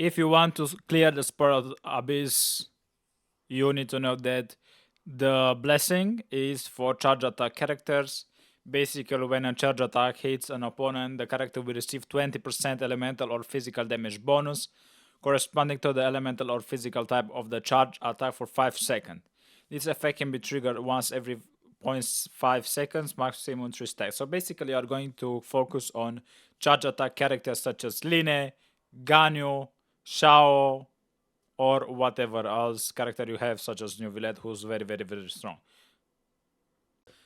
If you want to clear the Spur of Abyss, you need to know that the blessing is for charge attack characters. Basically, when a charge attack hits an opponent, the character will receive 20% elemental or physical damage bonus, corresponding to the elemental or physical type of the charge attack for 5 seconds. This effect can be triggered once every 0.5 seconds, maximum 3 stacks. So basically, you are going to focus on charge attack characters such as Line, Ganyu, Shao, or whatever else character you have, such as New Villette, who's very strong.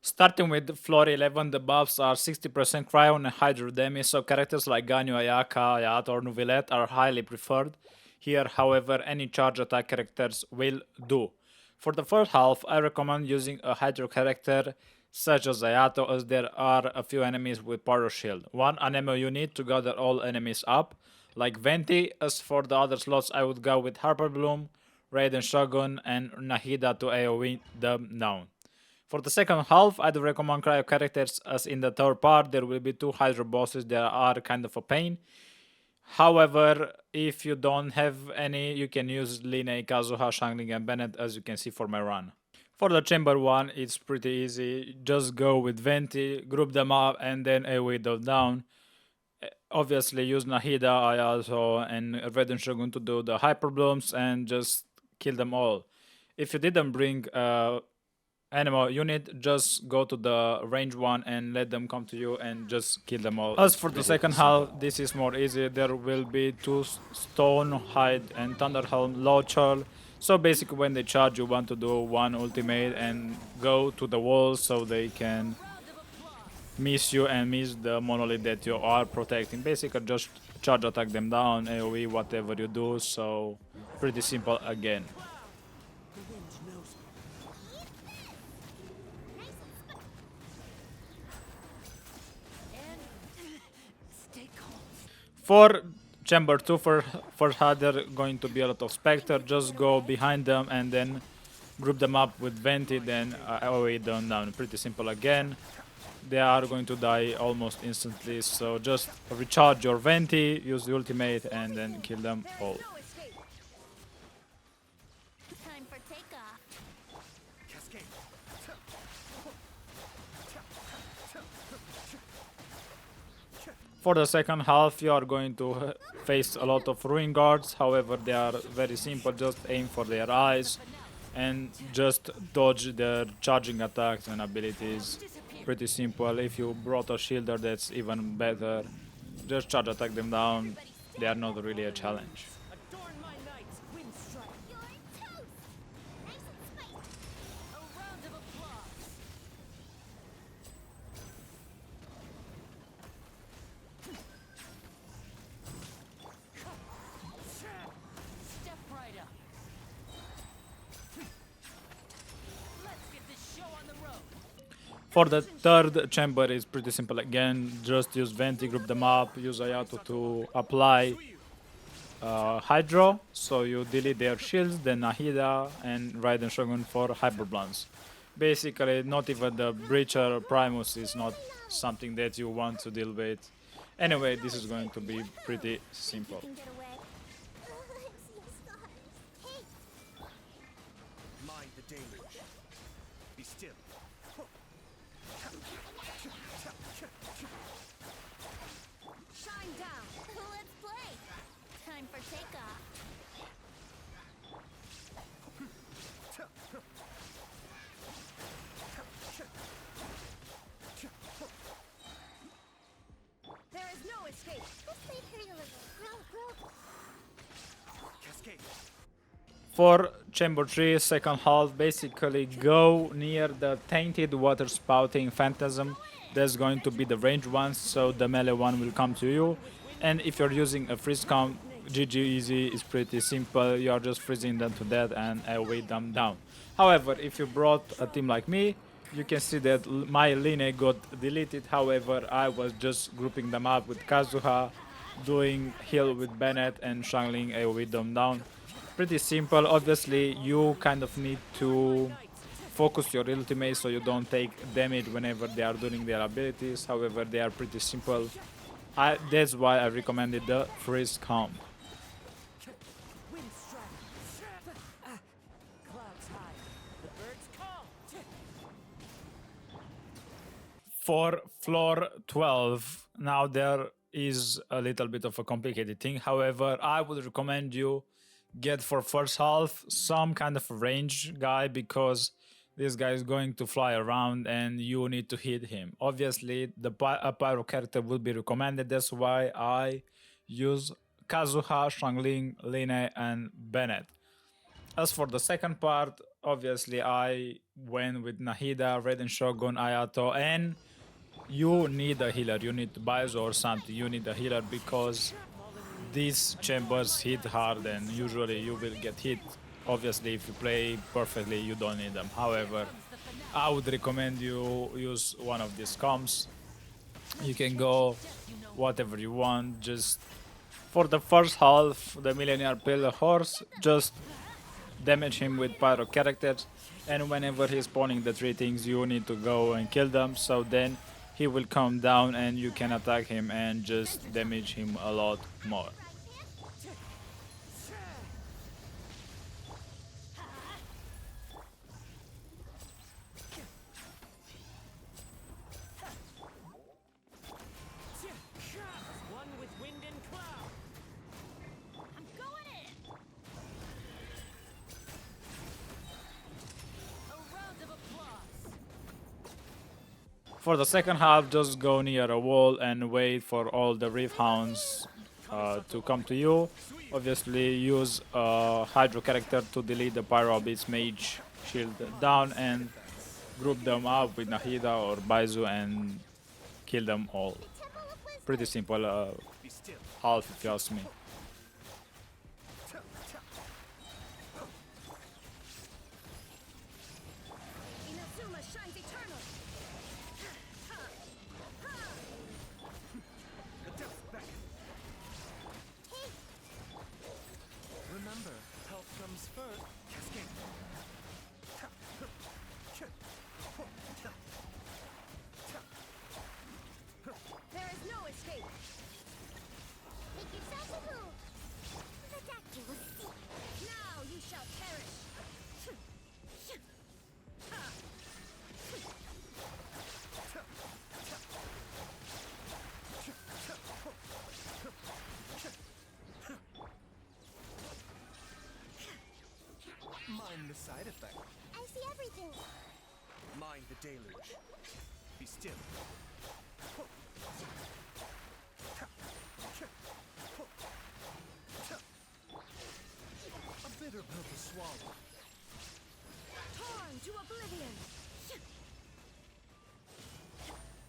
Starting with floor 11, the buffs are 60% cryo and hydro damage, so characters like Ganyu, Ayaka, Ayato, or Nuvilette are highly preferred. Here, however, any charge attack characters will do. For the first half, I recommend using a hydro character such as Ayato, as there are a few enemies with Pyro Shield. One anemo unit to gather all enemies up, like Venti. As for the other slots, I would go with Hyperbloom, Raiden Shogun, and Nahida to AoE them down. For the second half, I'd recommend cryo characters, as in the third part there will be 2 hydro bosses that are kind of a pain. However, if you don't have any, you can use Line, Kazuha, Shangling, and Bennett, as you can see for my run. For the chamber one, it's pretty easy. Just go with Venti, group them up, and then AoE them down. Obviously, use Nahida, Ayato, and Raiden Shogun to do the Hyperblooms and just kill them all. If you didn't bring animal unit, just go to the range one and let them come to you and just kill them all. As for the second half, this is more easy. There will be 2 stone, hide, and thunderhelm low charge. So basically, when they charge, you want to do 1 ultimate and go to the wall so they can miss you and miss the monolith that you are protecting. Basically, just charge attack them down, AoE, whatever you do. So pretty simple again. For chamber 2, for hard, there going to be a lot of Spectre. Just go behind them and then group them up with Venti, then AoE them down. Pretty simple again. They are going to die almost instantly, so just recharge your Venti, use the ultimate, and then kill them all. For the second half, you are going to face a lot of Ruin Guards. However, they are very simple. Just aim for their eyes and just dodge their charging attacks and abilities. Pretty simple. If you brought a shielder, that's even better. Just charge attack them down. They are not really a challenge. For the third chamber is pretty simple again. Just use Venti, group them up, use Ayato to apply Hydro, so you delete their shields, then Nahida and Raiden Shogun for Hyperblooms. Basically, not even the Breacher Primus is not something that you want to deal with. Anyway, this is going to be pretty simple. Mind the deluge. Be still. Shine down. Let's play. Time for takeoff. There is no escape. This made her a little. Cascade. For chamber 3, second half, basically go near the tainted water spouting phantasm. That's going to be the range one, so the melee one will come to you. And if you're using a freeze count, GG easy is pretty simple. You're just freezing them to death and weigh them down. However, if you brought a team like me, you can see that my Line got deleted. However, I was just grouping them up with Kazuha, doing heal with Bennett, and Shangling AoE them down. Pretty simple. Obviously, you kind of need to focus your ultimate so you don't take damage whenever they are doing their abilities. However, they are pretty simple. That's why I recommended the freeze count. For floor 12, now there is a little bit of a complicated thing. However, I would recommend you get for first half some kind of range guy, because this guy is going to fly around and you need to hit him. Obviously, a pyro character would be recommended. That's why I use Kazuha, Shangling, Line, and Bennett. As for the second part, obviously I went with Nahida, Raiden Shogun, Ayato, and you need a healer. You need Baizo or something. You need a healer because these chambers hit hard and usually you will get hit. Obviously, if you play perfectly, you don't need them. However, I would recommend you use one of these comms. You can go whatever you want. Just for the first half, the Millennial Pearl Seahorse, just damage him with pyro characters, and whenever he's spawning the three things, you need to go and kill them, so then he will come down and you can attack him and just damage him a lot more. One with wind and cloud. I'm going in. A round of applause. For the second half, just go near a wall and wait for all the Reef Hounds to come to you. Obviously, use a Hydro character to delete the Pyro Beast Mage shield down and group them up with Nahida or Baizu and kill them all. Temple of Wisdom. Pretty simple Be still. half if you ask me. Inazuma shines eternal. The depth back. Remember, health comes first. Cascade. There is no escape. Make yourself a move. The doctor will see. Now you shall perish. Mind the side effect. I see everything. Mind the deluge. Be still. A bitter pill to swallow. Torn to oblivion.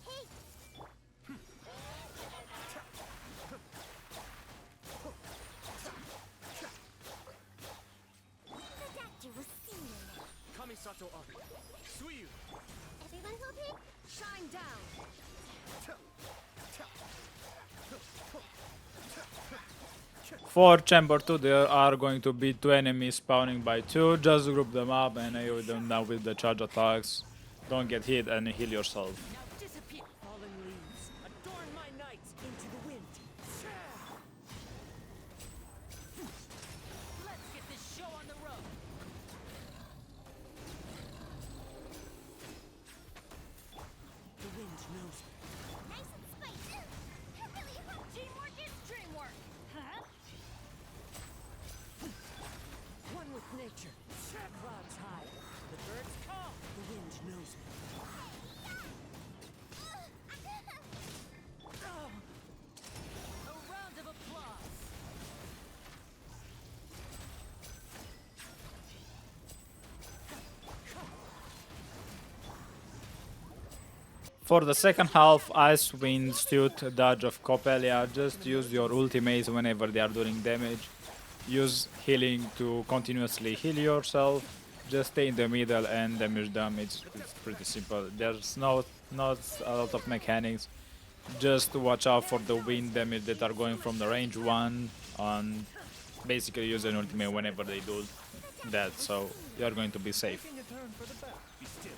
Hey, the doctor will see you now. Kamisato up. Suiyu. Everyone will pick. Shine down. For chamber 2, there are going to be 2 enemies spawning by 2. Just group them up and AoE them down with the charge attacks. Don't get hit and heal yourself. Now disappear. Fallen leaves. Adorn my nights into the wind. Let's get this show on the road. The wind knows me. Nice and spicy. Really hot. Teamwork is dreamwork. Huh? One with nature. Clouds high. The birds call. The wind knows me. A round of applause. For the second half, Ice Wind, Stute, Dirge of Coppelia, just use your ultimates whenever they are doing damage. Use healing to continuously heal yourself. Just stay in the middle and damage them. It's pretty simple. There's not a lot of mechanics. Just watch out for the wind damage that are going from the range 1 and basically use an ultimate whenever they do that, so you're going to be safe. Taking a turn for the back. Be still.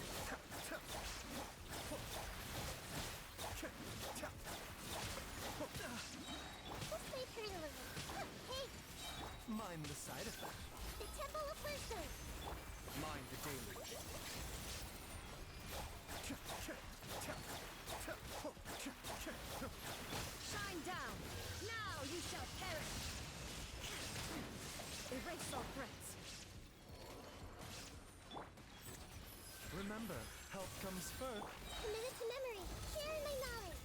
This made her a little. Hey, Mind the side effect. the Temple of Wisdom. Mind the deluge. Shine down. Now you shall perish. Erase all threats. Remember, health comes first. Committed to memory. Share my knowledge.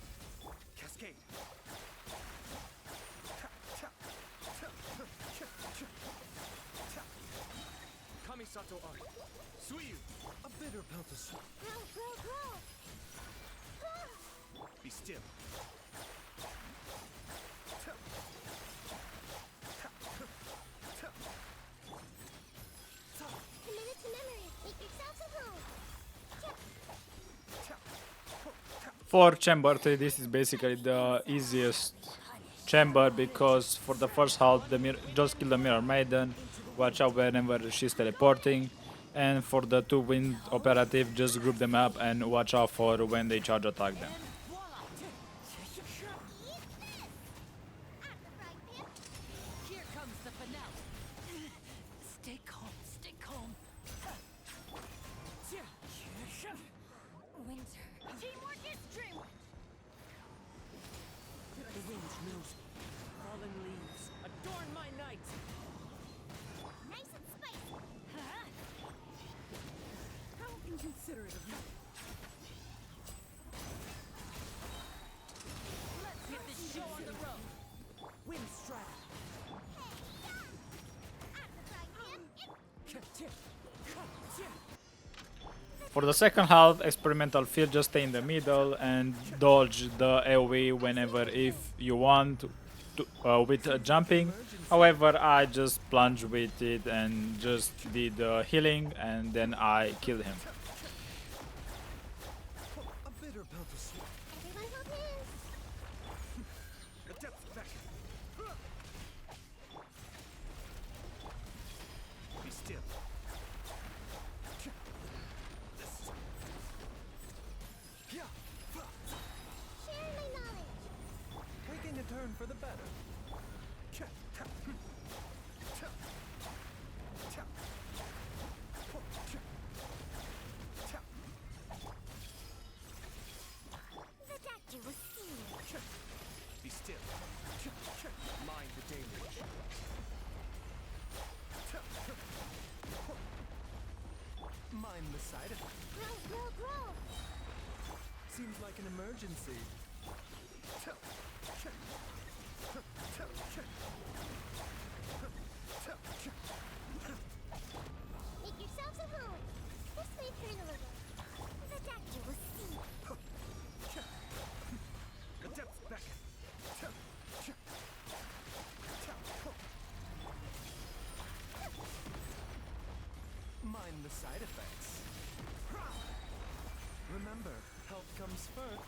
Cascade. Kamisato art. Suiyu. A bitter pill to swallow. Grow, grow, grow. Be still. Committed to memory. Make yourself at home. For chamber 3, this is basically the easiest chamber because for the first half, just kill the mirror maiden, watch out whenever she's teleporting, and for the two wind operative, just group them up and watch out for when they charge attack them. Here comes the finale. Stay calm, stay calm. Winter. Teamwork is dreamwork. The wind knows me. Fallen leaves adorn my night. Nice and spicy. How inconsiderate of you. Let's get this show on the road. Wind strike. For the second half, experimental field, just stay in the middle and dodge the AoE whenever if you want to, with jumping. However, I just plunged with it and just did healing and then I killed him. A bitter pill to swallow. Everyone hold hands. The depth back. Be still. Share my knowledge. Taking a turn for the better. The doctor will see you. Be still. Mind the danger. Mind the side effect. Grow, grow, grow. Seems like an emergency. Make yourselves at home. This may hurt a little. The doctor will see you. The depth back. Mind the side effects. Remember, health comes first.